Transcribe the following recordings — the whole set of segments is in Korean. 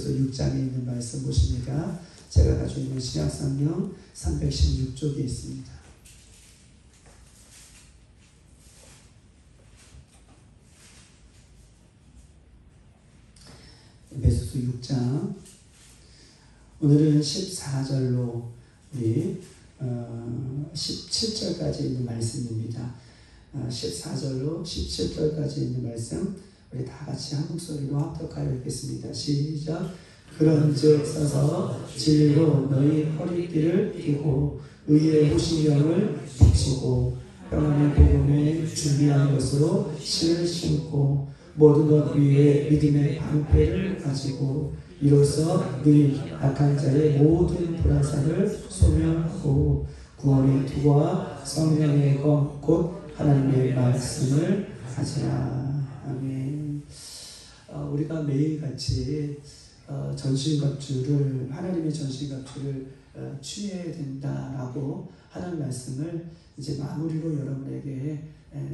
에베소서 6장에 있는 말씀 보십니까? 제가 가지고 있는 신약성경 316쪽에 있습니다. 에베소서 6장, 오늘은 14절로 우리 17절까지 있는 말씀입니다. 14절로 17절까지 있는 말씀 우리 다 같이 한 목소리로 합독하여 읽겠습니다. 시작. 그런즉 서서 진리로 너희 허리띠를 띠고 의의 호신경을 붙이고 평안의 복음에 준비한 것으로 신을 신고 모든 것 위에 믿음의 방패를 가지고 이로써 너희 악한 자의 모든 불화살을 소멸하고 구원의 투구와 성령의 검 곧 하나님의 말씀을 가지라. 아멘. 우리가 매일같이 전신갑주를, 하나님의 전신갑주를 취해야 된다라고 하는 말씀을 이제 마무리로 여러분에게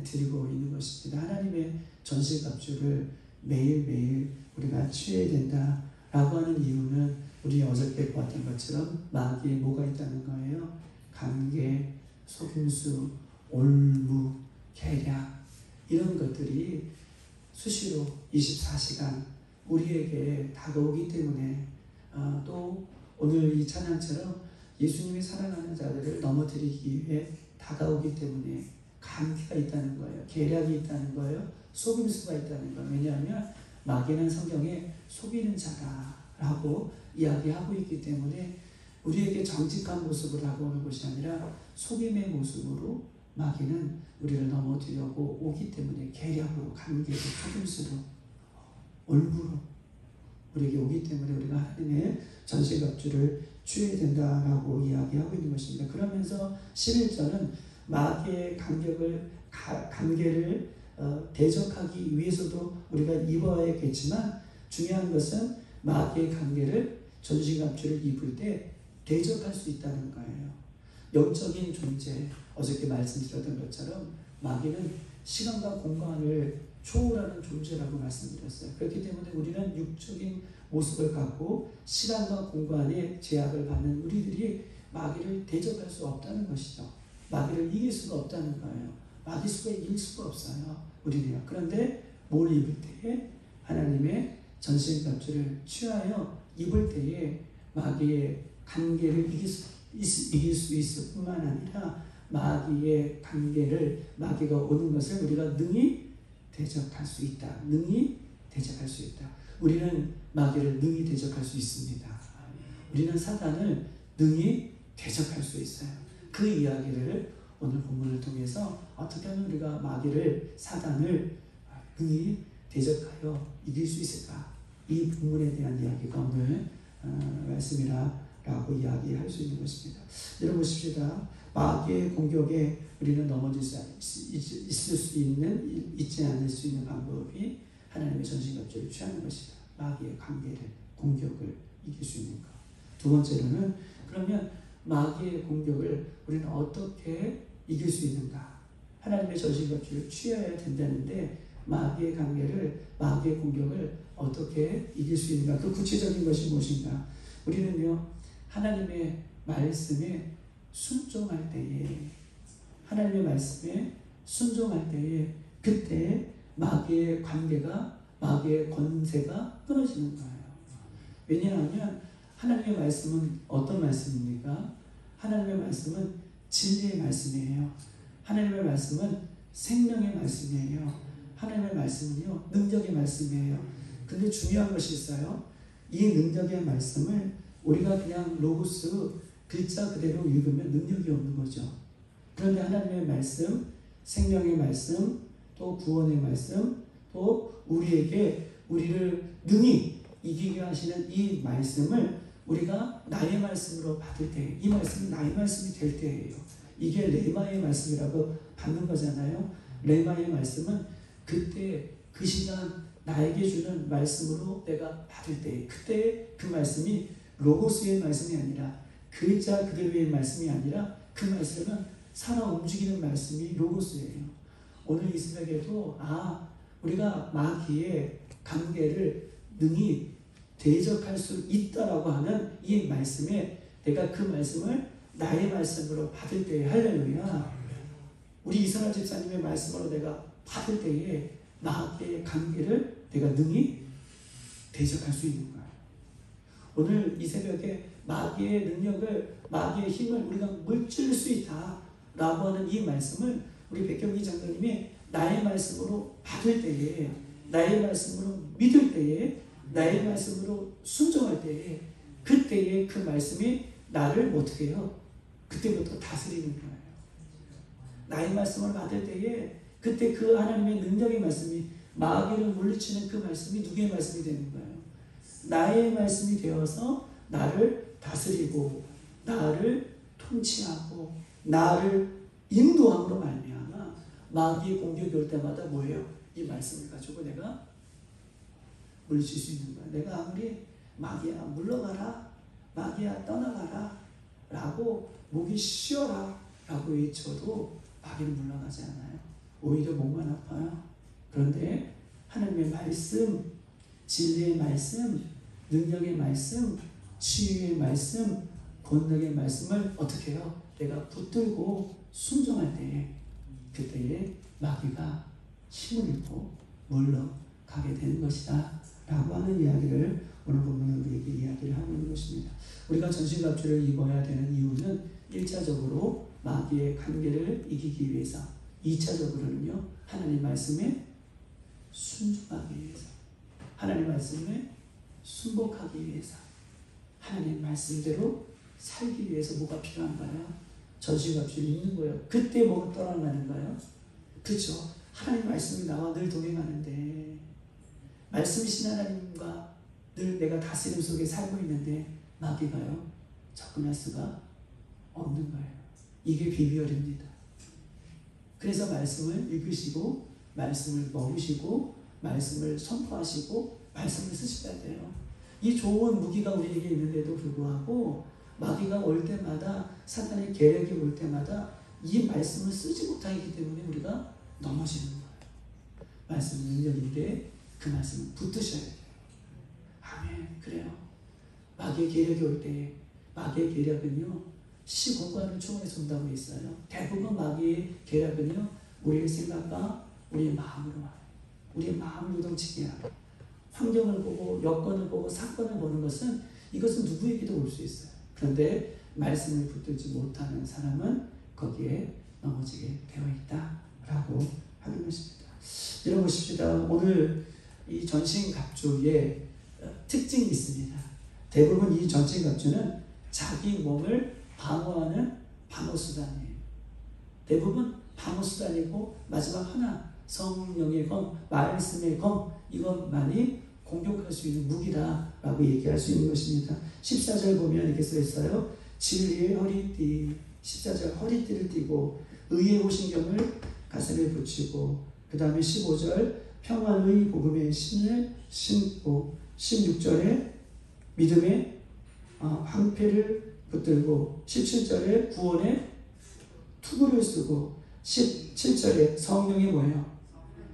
드리고 있는 것입니다. 하나님의 전신갑주를 매일매일 우리가 취해야 된다라고 하는 이유는 우리 어저께 보았던 것처럼 마귀에 뭐가 있다는 거예요? 관계, 속임수, 올무, 계략, 이런 것들이 수시로 24시간 우리에게 다가오기 때문에 또 오늘 이 찬양처럼 예수님이 사랑하는 자들을 넘어뜨리기 위해 다가오기 때문에 관계가 있다는 거예요. 계략이 있다는 거예요. 속임수가 있다는 거예요. 왜냐하면 마귀는 성경에 속이는 자다라고 이야기하고 있기 때문에 우리에게 정직한 모습을 하고 오는 것이 아니라 속임의 모습으로 마귀는 우리를 넘어뜨리려고 오기 때문에 계략으로, 관계로, 속임수로, 올무로 우리에게 오기 때문에 우리가 하나님의 전신갑주를 취해야 된다라고 이야기하고 있는 것입니다. 그러면서 11절은 마귀의 관계를 대적하기 위해서도 우리가 입어야겠지만 중요한 것은 마귀의 관계를 전신갑주를 입을 때 대적할 수 있다는 거예요. 영적인 존재, 어저께 말씀드렸던 것처럼 마귀는 시간과 공간을 초월하는 존재라고 말씀드렸어요. 그렇기 때문에 우리는 육적인 모습을 갖고 시간과 공간의 제약을 받는 우리들이 마귀를 대적할 수 없다는 것이죠. 마귀를 이길 수가 없다는 거예요. 마귀 속에 이길 수가 없어요. 우리는요. 그런데 뭘 입을 때에 하나님의 전신갑주를 취하여 입을 때에 마귀의 관계를 이길 수 있을 뿐만 아니라 마귀의 관계를, 마귀가 오는 것을 우리가 능히 대적할 수 있다. 능히 대적할 수 있다. 우리는 마귀를 능히 대적할 수 있습니다. 우리는 사단을 능히 대적할 수 있어요. 그 이야기를 오늘 본문을 통해서 어떻게 하면 우리가 마귀를, 사단을 능히 대적하여 이길 수 있을까? 이 본문에 대한 이야기가 오늘 말씀이라고 이야기할 수 있는 것입니다. 여러분 보십시다. 마귀의 공격에 우리는 넘어질 수 있지 않을 수 있는 방법이 하나님의 전신갑주를 취하는 것이다. 마귀의 관계를, 공격을 이길 수 있는 것. 두 번째로는 그러면 마귀의 공격을 우리는 어떻게 이길 수 있는가? 하나님의 전신갑주를 취해야 된다는데 마귀의 관계를, 마귀의 공격을 어떻게 이길 수 있는가? 그 구체적인 것이 무엇인가? 우리는요, 하나님의 말씀에 순종할 때에, 하나님의 말씀에 순종할 때에 그때 마귀의 관계가, 마귀의 권세가 끊어지는 거예요. 왜냐하면 하나님의 말씀은 어떤 말씀입니까? 하나님의 말씀은 진리의 말씀이에요. 하나님의 말씀은 생명의 말씀이에요. 하나님의 말씀은요, 능력의 말씀이에요. 근데 중요한 것이 있어요. 이 능력의 말씀을 우리가 그냥 로고스 글자 그대로 읽으면 능력이 없는 거죠. 그런데 하나님의 말씀, 생명의 말씀, 또 구원의 말씀, 또 우리를 능히 이기게 하시는 이 말씀을 우리가 나의 말씀으로 받을 때, 이 말씀이 나의 말씀이 될 때예요. 이게 레마의 말씀이라고 받는 거잖아요. 레마의 말씀은 그때 그 시간 나에게 주는 말씀으로 내가 받을 때, 그때 그 말씀이 로고스의 말씀이 아니라, 글자 그대로의 말씀이 아니라 그 말씀은 살아 움직이는 말씀이 로고스예요. 오늘 이 새벽에도 우리가 마귀의 관계를 능히 대적할 수 있다라고 하는 이 말씀에 내가 그 말씀을 나의 말씀으로 받을 때에 할렐루야. 우리 이선화 집사님의 말씀으로 내가 받을 때에 마귀의 관계를 내가 능히 대적할 수 있는 거야. 오늘 이 새벽에 마귀의 능력을, 마귀의 힘을 우리가 물질 수 있다라고 하는 이 말씀을 우리 백경기 장로님이 나의 말씀으로 받을 때에, 나의 말씀으로 믿을 때에, 나의 말씀으로 순종할 때에, 그때에 그 말씀이 나를 어떻게 해요? 그때부터 다스리는 거예요. 나의 말씀을 받을 때에 그때 그 하나님의 능력의 말씀이, 마귀를 물리치는 그 말씀이 누구의 말씀이 되는 거예요? 나의 말씀이 되어서 나를 다스리고 나를 통치하고 나를 인도함으로 말미암아 마귀의 공격이 올 때마다 뭐예요? 이 말씀을 가지고 내가 물리칠 수 있는 거야. 내가 아무리 마귀야 물러가라, 마귀야 떠나가라 라고 목이 쉬어라 라고 외쳐도 마귀는 물러가지 않아요. 오히려 목만 아파요. 그런데 하나님의 말씀, 진리의 말씀, 능력의 말씀, 치유의 말씀, 권능의 말씀을 어떻게 해요? 내가 붙들고 순종할 때에, 그때에 마귀가 힘을 잃고 물러가게 되는 것이다 라고 하는 이야기를 오늘 본문은 우리에게 이야기를 하고 있는 것입니다. 우리가 전신갑주를 입어야 되는 이유는 1차적으로 마귀의 관계를 이기기 위해서, 2차적으로는요 하나님 말씀에 순종하기 위해서, 하나님 말씀에 순복하기 위해서, 하나님 말씀대로 살기 위해서 뭐가 필요한가요? 전신갑주를 입는 거예요. 그때 뭐가 떠나가는가요? 그렇죠. 하나님 말씀이 나와 늘 동행하는데, 말씀이신 하나님과 늘 내가 다스림 속에 살고 있는데 마귀가요 접근할 수가 없는 거예요. 이게 비비열입니다. 그래서 말씀을 읽으시고 말씀을 먹으시고 말씀을 선포하시고 말씀을 쓰셔야 돼요. 이 좋은 무기가 우리에게 있는데도 불구하고 마귀가 올 때마다, 사탄의 계략이 올 때마다 이 말씀을 쓰지 못하기 때문에 우리가 넘어지는 거예요. 말씀은 능력인데 그 말씀을 붙드셔야 돼요. 아멘. 그래요. 마귀의 계략이 올 때, 마귀의 계략은요 시공간을 초월해서 온다고 했어요. 대부분 마귀의 계략은요 우리의 생각과 우리의 마음으로 와요. 우리의 마음을 요동치게 하고, 환경을 보고 여건을 보고 사건을 보는 것은, 이것은 누구에게도 올 수 있어요. 그런데 말씀을 붙들지 못하는 사람은 거기에 넘어지게 되어 있다라고 하는 것입니다. 들어보십시다. 오늘 이 전신갑주의 특징이 있습니다. 대부분 이 전신갑주는 자기 몸을 방어하는 방어수단이에요. 대부분 방어수단이고, 마지막 하나, 성령의 검, 말씀의 검, 이것만이 공격할 수 있는 무기다라고 얘기할 수 있는 것입니다. 14절 보면 이렇게 써 있어요. 진리의 허리띠, 14절 허리띠를 띠고 의의 호신경을 가슴에 붙이고, 그 다음에 15절 평안의 복음의 신을 신고, 16절에 믿음의 황폐를 붙들고, 17절에 구원의 투구를 쓰고, 17절에 성령이 뭐예요?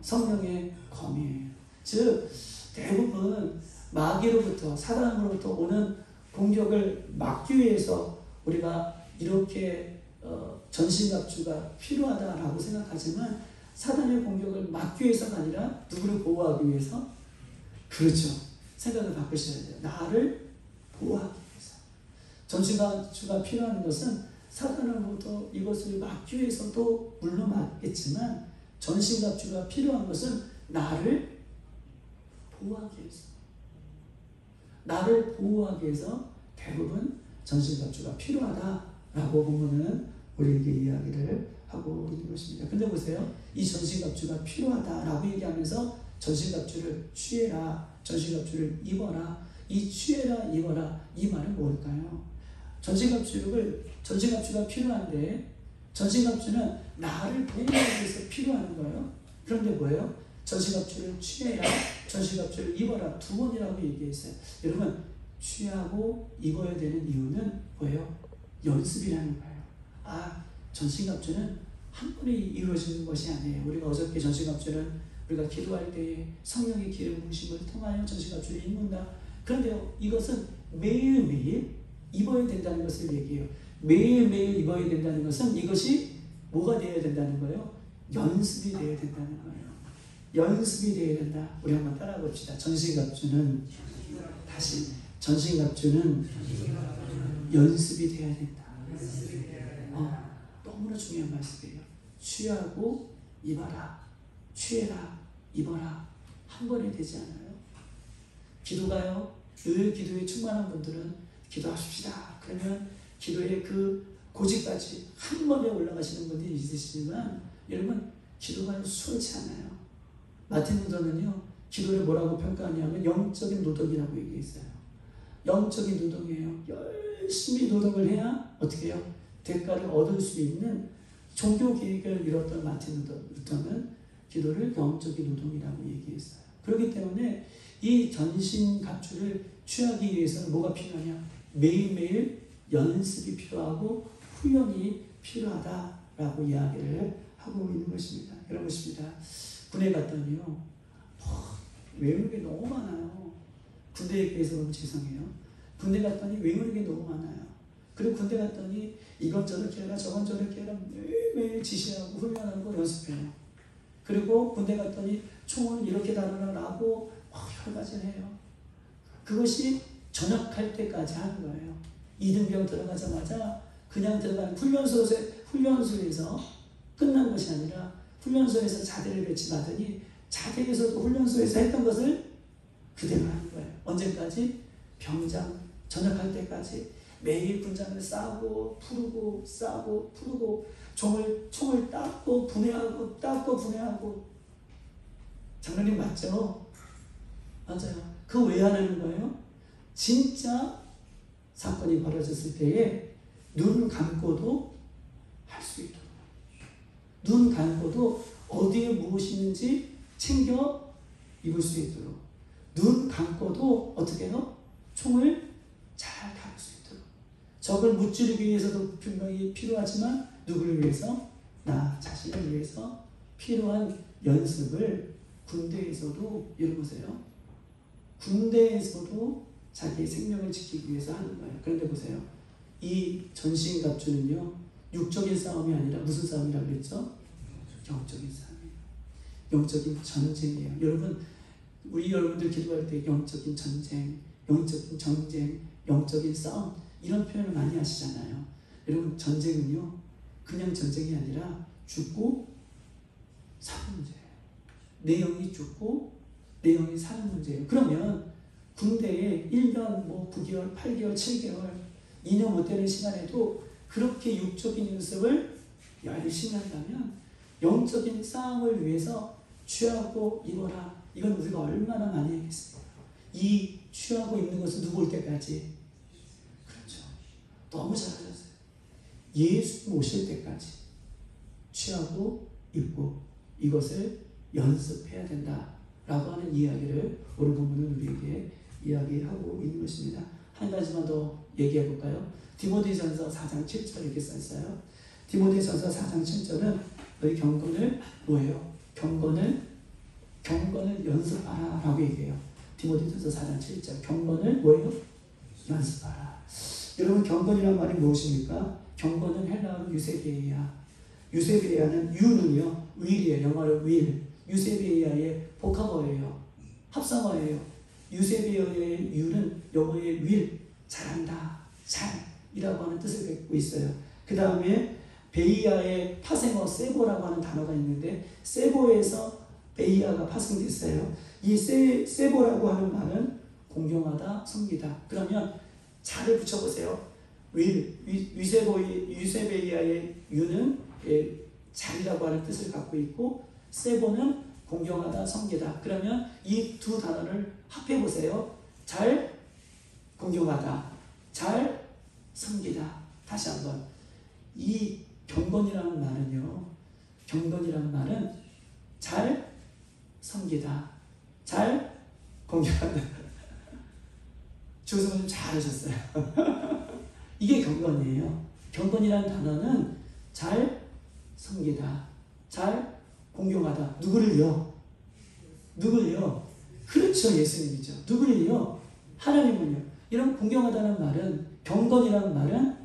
성령의 검이에요. 즉 대부분 마귀로부터, 사단으로부터 오는 공격을 막기 위해서 우리가 이렇게 전신갑주가 필요하다라고 생각하지만, 사단의 공격을 막기 위해서가 아니라 누구를 보호하기 위해서? 그렇죠. 생각을 바꾸셔야 돼요. 나를 보호하기 위해서. 전신갑주가 필요한 것은 사단으로부터 이것을 막기 위해서도 물론 맞겠지만, 전신갑주가 필요한 것은 나를 보호하기 위해서. 나를 보호하기 위해서 대부분 전신갑주가 필요하다라고 보면은 우리에게 이야기를 하고 있는 것입니다. 근데 보세요. 이 전신갑주가 필요하다라고 얘기하면서 전신갑주를 취해라, 전신갑주를 입어라, 이 취해라, 입어라, 이 말은 뭘까요? 전신갑주가 필요한데, 전신갑주는 나를 보호하기 위해서 필요한 거예요. 그런데 뭐예요? 전신갑주를 취해라, 전신갑주를 입어라, 두 번이라고 얘기했어요. 여러분, 취하고 입어야 되는 이유는 뭐예요? 연습이라는 거예요. 전신갑주는 한 번에 이루어지는 것이 아니에요. 우리가 어저께 전신갑주는 우리가 기도할 때 성령의 기름 부으심을 통하여 전신갑주를 입는다 그런데요, 이것은 매일매일 입어야 된다는 것을 얘기해요. 매일매일 입어야 된다는 것은 이것이 뭐가 되어야 된다는 거예요? 연습이 되어야 된다는 거예요. 연습이 되어야 된다. 우리 한번 따라 봅시다. 전신갑주는 연습이 되어야 된다. 너무나 중요한 말씀이에요. 취하고 입어라. 취해라. 입어라. 한 번에 되지 않아요. 기도가요. 늘 기도에 충만한 분들은 기도하십시다. 그러면 기도의 그 고지까지 한 번에 올라가시는 분들이 있으시지만 여러분 기도가 수월치 않아요. 마틴 루터는요 기도를 뭐라고 평가하냐면 영적인 노동이라고 얘기했어요. 영적인 노동이에요. 열심히 노동을 해야 어떻게 해요? 대가를 얻을 수 있는 종교 계획을 이뤘던 마틴 루터는 기도를 영적인 노동이라고 얘기했어요. 그렇기 때문에 이 전신갑주를 취하기 위해서는 뭐가 필요하냐? 매일매일 연습이 필요하고 훈련이 필요하다라고 이야기를 하고 있는 것입니다. 여러분 보십니다. 군에 갔더니요 외우는 게 너무 많아요. 군대 얘기해서 너무 죄송해요. 군대 갔더니 외우는 게 너무 많아요. 그리고 군대 갔더니 이건 저렇게 해라 저건 저렇게 해라 매일매일 지시하고 훈련하고 연습해요. 그리고 군대 갔더니 총을 이렇게 다루라고 여러 가지를 해요. 그것이 전역할 때까지 하는 거예요. 이등병 들어가자마자 그냥 들어가는 훈련소에서 끝난 것이 아니라 훈련소에서 자대를 배치받으니 자대에서도 훈련소에서 했던 것을 그대로 하는 거예요. 언제까지? 병장 전역할 때까지 매일 군장을 싸고 풀고 싸고 풀고 총을 닦고 분해하고 장로님 맞죠? 맞아요. 그 왜 하는 거예요? 진짜 사건이 벌어졌을 때에 눈 감고도 할 수 있도록 눈 감고도 어디에 무엇이 있는지 챙겨 입을 수 있도록 눈 감고도 어떻게 해요? 총을 잘 다룰 수 있도록 적을 무찌르기 위해서도 분명히 필요하지만 누구를 위해서? 나 자신을 위해서 필요한 연습을 군대에서도 여러분보세요. 군대에서도 자기의 생명을 지키기 위해서 하는 거예요. 그런데 보세요. 이 전신갑주는요. 육적인 싸움이 아니라 무슨 싸움이라고 그랬죠? 영적인 싸움이에요. 영적인 전쟁이에요. 여러분들 기도할 때 영적인 전쟁, 영적인 싸움 이런 표현을 많이 하시잖아요. 여러분 전쟁은요. 그냥 전쟁이 아니라 죽고 사는 문제예요. 내 영이 죽고 내 영이 사는 문제예요. 그러면 군대에 1년, 9개월, 8개월, 7개월, 2년 못 되는 시간에도 그렇게 육적인 연습을 열심히 한다면 영적인 싸움을 위해서 취하고 입어라. 이건 우리가 얼마나 많이 했겠습니까? 이 취하고 입는 것은 누구 올 때까지? 그렇죠. 너무 잘하셨어요. 예수 오실 때까지 취하고 입고 이것을 연습해야 된다라고 하는 이야기를 오늘 본문은 우리에게 이야기하고 있는 것입니다. 한 가지만 더 얘기해 볼까요? 디모데전서 4장 7절 이렇게 써 있어요. 디모데전서 4장 7절은 너희 경건을 뭐예요? 경건을 연습하라 라고 얘기해요. 디모데전서 4장 7절 경건을 뭐예요? 연습하라. 여러분 경건이란 말이 무엇입니까? 경건은 헬라어로 유세베이아. 유세베이아는 유는요 will이에요. 영어로 will. 유세베이아의 복합어예요. 합성어예요. 유세베이아의 유는 영어의 will. 잘한다. 잘이라고 하는 뜻을 갖고 있어요. 그 다음에 베이아의 파생어 세보라고 하는 단어가 있는데 세보에서 베이아가 파생됐어요. 이 세보라고 하는 말은 공경하다, 섬기다. 그러면 잘을 붙여보세요. 유세베이아의 유는 잘이라고 하는 뜻을 갖고 있고 세보는 공경하다, 섬기다. 그러면 이 두 단어를 합해보세요. 잘, 공경하다. 잘, 섬기다. 다시 한번. 이 경건이라는 말은 잘 섬기다. 잘 공경한다. 주성님 잘하셨어요. 이게 경건이에요. 경건이라는 단어는 잘 섬기다. 잘 공경하다. 누구를요? 그렇죠. 예수님이죠. 누구를요? 하나님은요. 이런 공경하다는 말은, 경건이라는 말은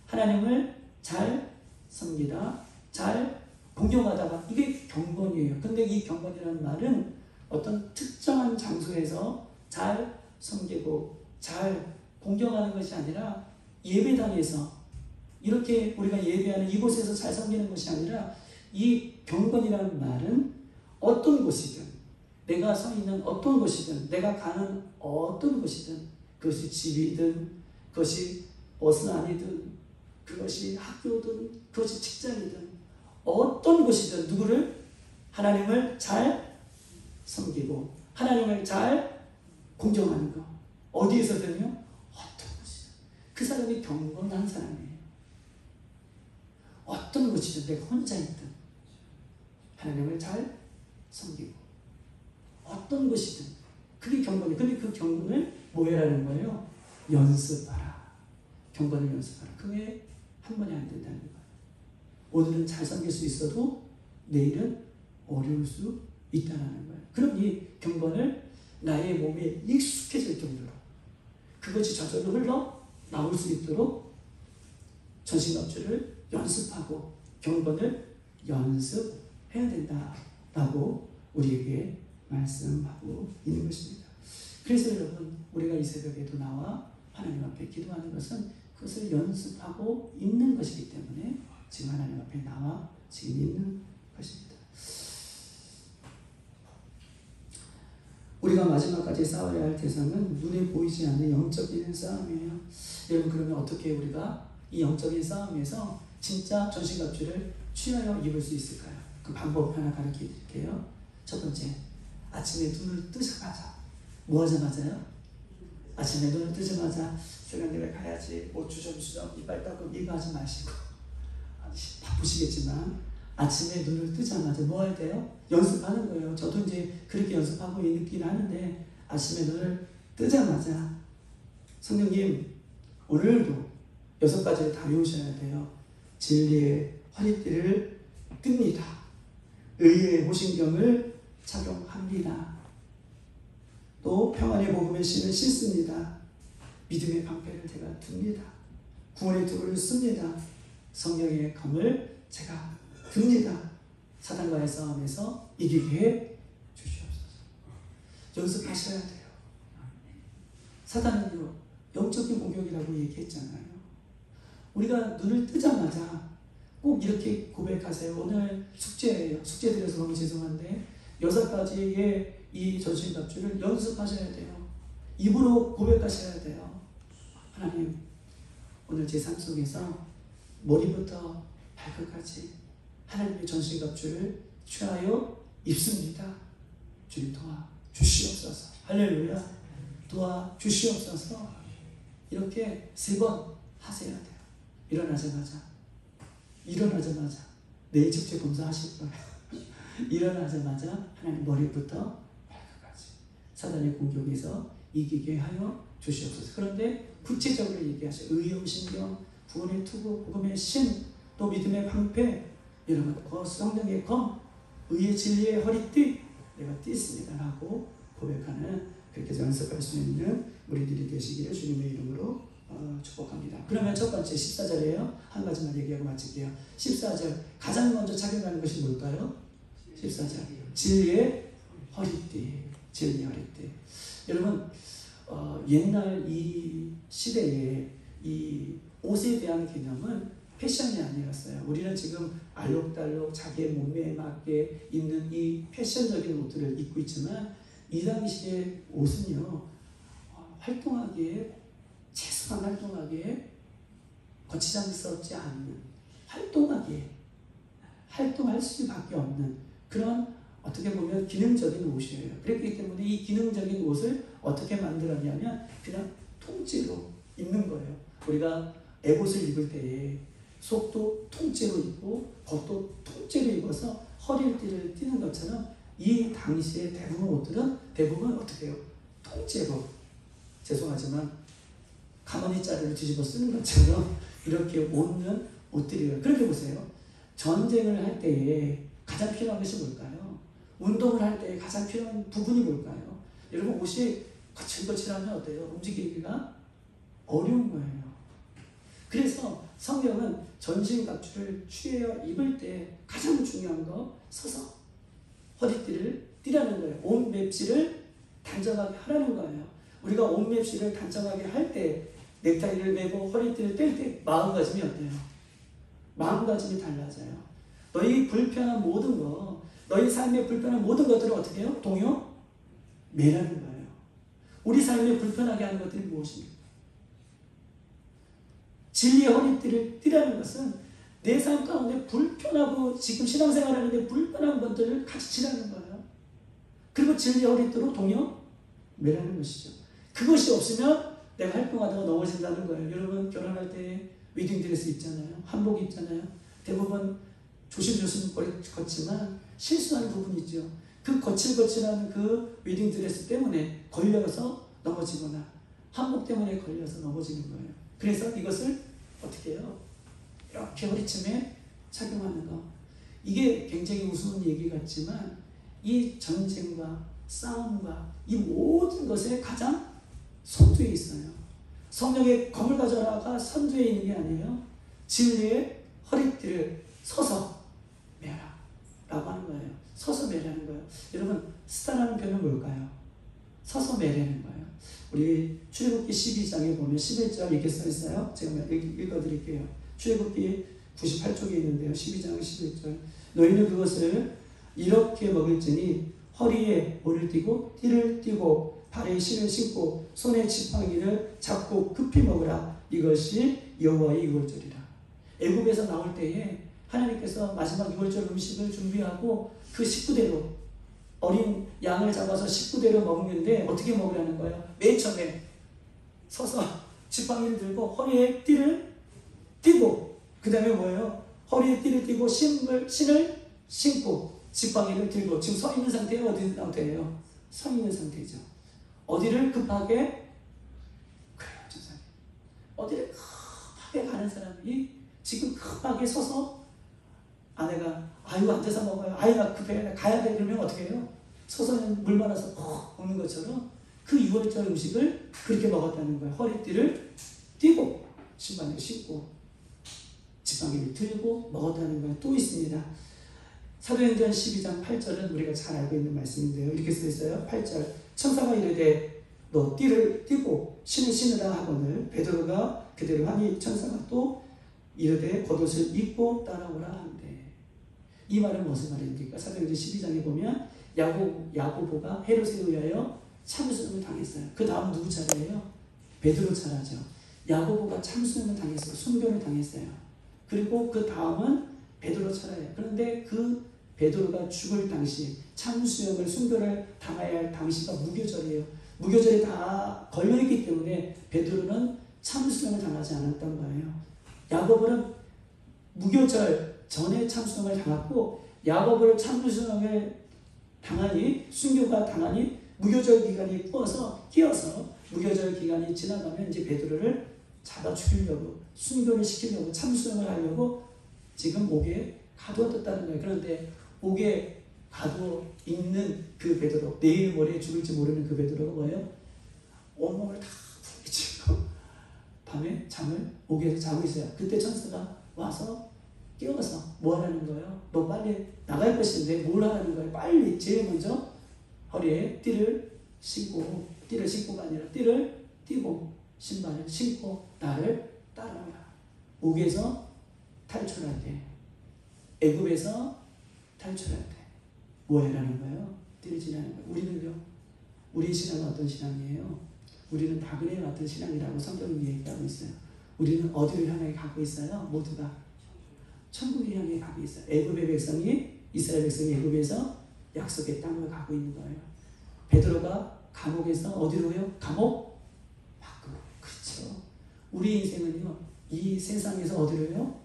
하나님을 잘 섬기다, 잘 공경하다가, 이게 경건이에요. 근데 이 경건이라는 말은 어떤 특정한 장소에서 잘 섬기고 잘 공경하는 것이 아니라, 예배당에서 이렇게 우리가 예배하는 이곳에서 잘 섬기는 것이 아니라, 이 경건이라는 말은 어떤 곳이든, 내가 서 있는 어떤 곳이든, 내가 가는 어떤 곳이든, 그것이 집이든, 그것이 버스 안이든, 그것이 학교든, 그것이 직장이든, 어떤 곳이든 누구를, 하나님을 잘 섬기고 하나님을 잘 공경하는 것. 어디에서든요? 어떤 곳이든. 그 사람이 경건한 사람이에요. 어떤 곳이든, 내가 혼자 있든 하나님을 잘 섬기고, 어떤 곳이든 그게 경건이에요. 근데 그 경건을 뭐 해라는 거예요? 연습하라. 경건을 연습하라. 그게 한 번에 안 된다는 거예요. 오늘은 잘 섬길 수 있어도 내일은 어려울 수 있다는 거예요. 그럼 이 경건을 나의 몸에 익숙해질 정도로, 그것이 저절로 흘러 나올 수 있도록 전신갑주를 연습하고 경건을 연습해야 된다라고 우리에게 말씀하고 있는 것입니다. 그래서 여러분, 우리가 이 새벽에도 나와 하나님 앞에 기도하는 것은 그것을 연습하고 있는 것이기 때문에 지금 하나님 앞에 나와 지금 있는 것입니다. 우리가 마지막까지 싸워야 할 대상은 눈에 보이지 않는 영적인 싸움이에요. 여러분, 그러면 어떻게 우리가 이 영적인 싸움에서 진짜 전신갑주를 취하여 입을 수 있을까요? 그 방법 하나 가르쳐 드릴게요. 첫 번째, 아침에 눈을 뜨자마자 뭐 하자마자요? 아침에 눈을 뜨자마자 세상님에 가야지, 뭐 주섬주섬 이빨 닦고 이거 하지 마시고, 바쁘시겠지만 아침에 눈을 뜨자마자 뭐 해야 돼요? 연습하는 거예요. 저도 이제 그렇게 연습하고 있긴 하는데, 아침에 눈을 뜨자마자 성령님 오늘도 6가지를 다 외우셔야 돼요. 진리의 허리띠를 뜹니다. 의의 호신경을 착용합니다. 또 평안의 복음의 신을 신습니다. 믿음의 방패를 제가 듭니다. 구원의 투구를 씁니다. 성령의 검을 제가 듭니다. 사단과의 싸움에서 이기게 해 주시옵소서. 연습하셔야 돼요. 사단은요, 영적인 공격이라고 얘기했잖아요. 우리가 눈을 뜨자마자 꼭 이렇게 고백하세요. 오늘 숙제예요. 숙제 드려서 너무 죄송한데 6가지의 이 전신갑주를 연습하셔야 돼요. 입으로 고백하셔야 돼요. 하나님, 오늘 제 삶 속에서 머리부터 발끝까지 하나님의 전신갑주를 취하여 입습니다. 주님 도와 주시옵소서. 할렐루야. 도와 주시옵소서. 이렇게 3번 하셔야 돼요. 일어나자마자 내일 직접 검사하실 거예요. 일어나자마자 하나님 머리부터 발끝까지 사단의 공격에서 이기게 하여 주시옵소서. 그런데 구체적으로 얘기하셔요. 의의 신경, 구원의 투구, 복음의 신, 또 믿음의 방패, 여러분 성령의 검, 의의 진리의 허리띠 내가 띠습니다 라고 고백하는, 그렇게 연습할 수 있는 우리들이 되시기를 주님의 이름으로 축복합니다. 그러면 첫 번째 14절이에요. 한 가지만 얘기하고 마칠게요. 14절 가장 먼저 착용하는 것이 뭘까요? 14절 진리의 허리띠. 진리의 허리띠. 여러분, 옛날 이 시대에 이 옷에 대한 개념은 패션이 아니었어요. 우리는 지금 알록달록 자기의 몸매에 맞게 입는 이 패션적인 옷들을 입고 있지만, 이 당시의 옷은요, 활동하기에, 최소한 활동하기에 거치장스럽지 않는, 활동할 수밖에 없는 그런, 어떻게 보면 기능적인 옷이에요. 그렇기 때문에 이 기능적인 옷을 어떻게 만들었냐면 그냥 통째로 입는 거예요. 우리가 애봇을 입을 때에 속도 통째로 입고 겉도 통째로 입어서 허리띠를 띠는 것처럼, 이 당시의 대부분 옷들은 대부분 어떻게 해요? 통째로, 죄송하지만 가만히 자루를 뒤집어 쓰는 것처럼 이렇게 옷는 옷들이에요. 그렇게 보세요. 전쟁을 할 때에 가장 필요한 것이 뭘까요? 운동을 할 때 가장 필요한 부분이 뭘까요? 여러분, 옷이 거칠거칠하면 어때요? 움직이기가 어려운 거예요. 그래서 성경은 전신갑주를 취하여 입을 때 가장 중요한 거 서서 허리띠를 띠라는 거예요. 옷 맵시를 단정하게 하라는 거예요. 우리가 옷 맵시를 단정하게 할 때 넥타이를 매고 허리띠를 뗄 때 마음가짐이 어때요? 마음가짐이 달라져요. 너희 불편한 모든 거, 너희 삶에 불편한 모든 것들을 어떻게 해요? 매라는 거예요. 우리 삶에 불편하게 하는 것들이 무엇입니까? 진리의 허리띠를 띠라는 것은 내 삶 가운데 불편하고 지금 신앙생활하는데 불편한 것들을 같이 치라는 거예요. 그리고 진리의 허리띠로 매라는 것이죠. 그것이 없으면 내가 활동하다가 넘어진다는 거예요. 여러분 결혼할 때 웨딩드레스 입잖아요. 한복 입잖아요. 대부분 조심조심 걷지만 실수하는 부분이 있죠. 그 거칠거칠한 그 웨딩드레스 때문에 걸려서 넘어지거나 한복 때문에 걸려서 넘어지는 거예요. 그래서 이것을 어떻게 해요? 이렇게 허리춤에 착용하는 거. 이게 굉장히 우스운 얘기 같지만 이 전쟁과 싸움과 이 모든 것에 가장 선두에 있어요. 성령의 검을 가져라가 선두에 있는 게 아니에요. 진리의 허리띠를 서서 매라 라고 하는 거예요. 서서 매라는 거예요. 여러분 스타라는 표현은 뭘까요? 서서 매라는 거예요. 우리 출애굽기 12장에 보면 11절 이렇게 써 있어요. 제가 읽어드릴게요. 출애굽기 98쪽에 있는데요. 12장 11절 너희는 그것을 이렇게 먹을지니 허리에 모를 띠고 띠를 띠고 발에 신을 신고 손에 지팡이를 잡고 급히 먹으라. 이것이 여호와의 유월절이라. 애굽에서 나올 때에 하나님께서 마지막 유월절 음식을 준비하고 그 식구대로 어린 양을 잡아서 식구대로 먹는데 어떻게 먹으라는 거예요? 맨 처음에 서서 지팡이를 들고 허리에 띠를 띠고 그 다음에 뭐예요? 허리에 띠를 띠고 신을 신고 지팡이를 들고 지금 서 있는 상태예요? 어디 상태예요? 서 있는 상태죠. 어디를 급하게 그래요, 조상님. 어디를 급하게 가는 사람이 지금 급하게 서서 아내가 아유 앉아서 먹어요. 아유 나 급해 나 가야 돼 그러면 어떻게 해요? 서서는 물 말아서 먹는 것처럼 그 유월절 음식을 그렇게 먹었다는 거예요. 허리띠를 띠고 신발을 신고 지팡이를 들고 먹었다는 거예요. 또 있습니다. 사도행전 12장 8절은 우리가 잘 알고 있는 말씀인데요. 이렇게 써 있어요. 8절 천사가 이르되 너 띠를 띠고 신을 신으라 하거늘 베드로가 그대로 하니 천사가 또 이르되 겉옷을 입고 따라오라 하는데 이 말은 무슨 말입니까? 사도행전 12장에 보면 야고보가 헤롯에 의하여 참수형을 당했어요. 그 다음 누구 차례예요? 베드로 차례죠. 야고보가 참수형을 당했어요. 순교를 당했어요. 그리고 그 다음은 베드로 차례예요. 그런데 그 베드로가 죽을 당시 참수형을 순교를 당해야 할 당시가 무교절이에요. 무교절에 다 걸려있기 때문에 베드로는 참수형을 당하지 않았던 거예요. 야고보는 무교절 전에 참수형을 당했고 야고보를 참수형을 당하니 순교가 당하니 무교절 기간이 끼어서 무교절 기간이 지나가면 이제 베드로를 잡아 죽이려고 순교를 시키려고 참수형을 하려고 지금 옥에 가두었다는 거예요. 그런데 옥에 가두어 있는 그 베드로 내일 모레 죽을지 모르는 그 베드로가 뭐예요? 온몸을 다 부딪히고 밤에 옥에서 자고 있어요. 그때 천사가 와서 깨워서 뭐 하라는 거예요? 너 빨리 나갈 것인데 뭘 하라는 거예요? 빨리 제일 먼저 허리에 띠를 신고가 아니라 띠를 띠고 신발을 신고 나를 따라오라. 옥에서 탈출할 때 애굽에서 탈출할 때 뭐 해라는 거예요? 띠를 지나는 거예요. 우리는요? 우리 신앙은 어떤 신앙이에요? 우리는 바그네와 같은 신앙이라고 성경이 얘기하고 있어요. 우리는 어디를 향해 가고 있어요? 모두가 천국을 향해 가고 있어요. 애굽의 백성이 이스라엘 백성이 애굽에서 약속의 땅을 가고 있는 거예요. 베드로가 감옥에서 어디로요? 감옥 밖으로. 그렇죠. 우리 인생은요. 이 세상에서 어디로요?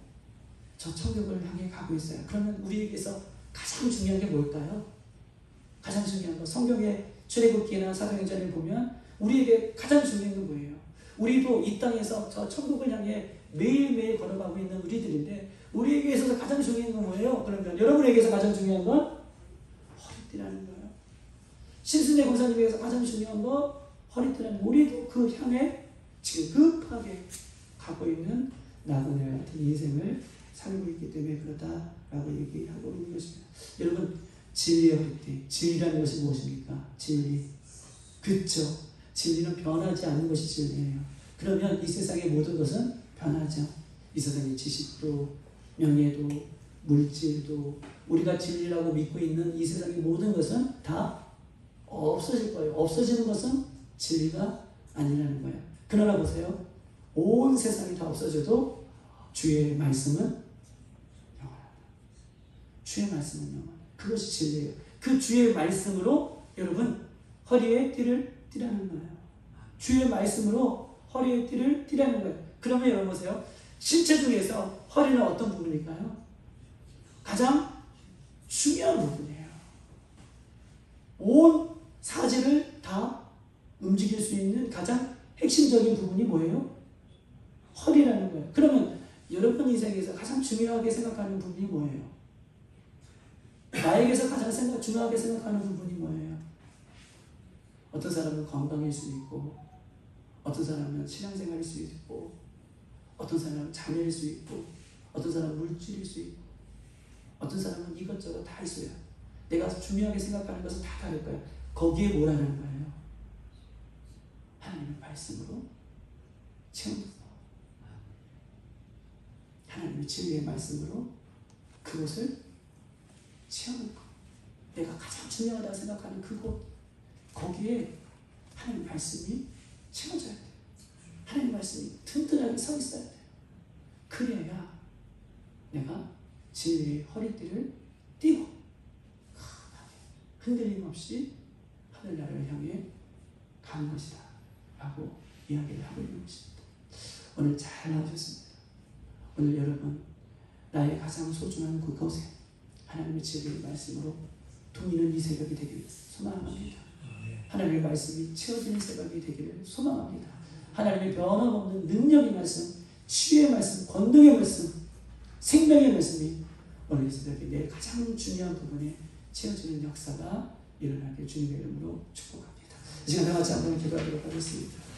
저 천국을 향해 가고 있어요. 그러면 우리에게서 가장 중요한 게 뭘까요? 가장 중요한 거 성경의 출애굽기나 사도행전을 보면 우리에게 가장 중요한 건 뭐예요? 우리도 이 땅에서 저 천국을 향해 매일매일 걸어가고 있는 우리들인데 우리에게 있어서 가장 중요한 건 뭐예요? 그러면 여러분에게서 가장 중요한 건 허리띠라는 거예요. 신순례 권사님에게서 가장 중요한 건 허리띠라는 우리도 그 향해 지금 급하게 가고 있는 나그네 같은 인생을 살고 있기 때문에 그렇다라고 얘기하고 있는 것입니다. 여러분, 진리의 허리띠, 진리라는 것이 무엇입니까? 진리. 그렇죠. 진리는 변하지 않는 것이 진리예요. 그러면 이 세상의 모든 것은 변하죠. 이 세상의 지식도, 명예도, 물질도, 우리가 진리라고 믿고 있는 이 세상의 모든 것은 다 없어질 거예요. 없어지는 것은 진리가 아니라는 거예요. 그러나 보세요. 온 세상이 다 없어져도 주의 말씀은 영원하다. 주의 말씀은 영원하다. 그것이 진리예요. 그 주의 말씀으로 여러분 허리에 띠를 띠라는 거예요. 주의 말씀으로 허리에 띠를 띠라는 거예요. 그러면 여러분 보세요. 신체 중에서 허리는 어떤 부분일까요? 가장 중요한 부분이에요. 온 사지를 다 움직일 수 있는 가장 핵심적인 부분이 뭐예요? 허리라는 거예요. 그러면 여러분 인생에서 가장 중요하게 생각하는 부분이 뭐예요? 나에게서 가장 중요하게 생각하는 부분이 뭐예요? 어떤 사람은 건강일 수 있고, 어떤 사람은 신앙생활일 수 있고, 어떤 사람은 자녀일 수 있고, 어떤 사람은 물질일 수 있고, 어떤 사람은 이것저것 다 있어요. 내가 중요하게 생각하는 것은 다 다를 거예요. 거기에 뭐라는 거예요? 하나님의 말씀으로 채운다. 하나님의 진리의 말씀으로 그것을 채우는 것. 내가 가장 중요하다고 생각하는 그곳, 거기에 하나님의 말씀이 채워져야 돼요. 하나님의 말씀이 튼튼하게 서 있어야 돼요. 그래야 내가 진리의 허리띠를 띠고 흔들림 없이 하늘나라를 향해 가는 것이다 라고 이야기를 하고 있는 것입니다. 오늘 잘 나오셨습니다. 오늘 여러분, 나의 가장 소중한 그곳에 하나님의 진리의 말씀으로 동이는 이 새벽이 되기를 소망합니다. 하나님의 말씀이 채워지는 새벽이 되기를 소망합니다. 하나님의 변함없는 능력의 말씀, 치유의 말씀, 권능의 말씀, 생명의 말씀이 오늘 이 새벽에 내 가장 중요한 부분에 채워지는 역사가 일어나길 주님의 이름으로 축복합니다. 이 시간 다 같이 한번 기도하도록 하겠습니다.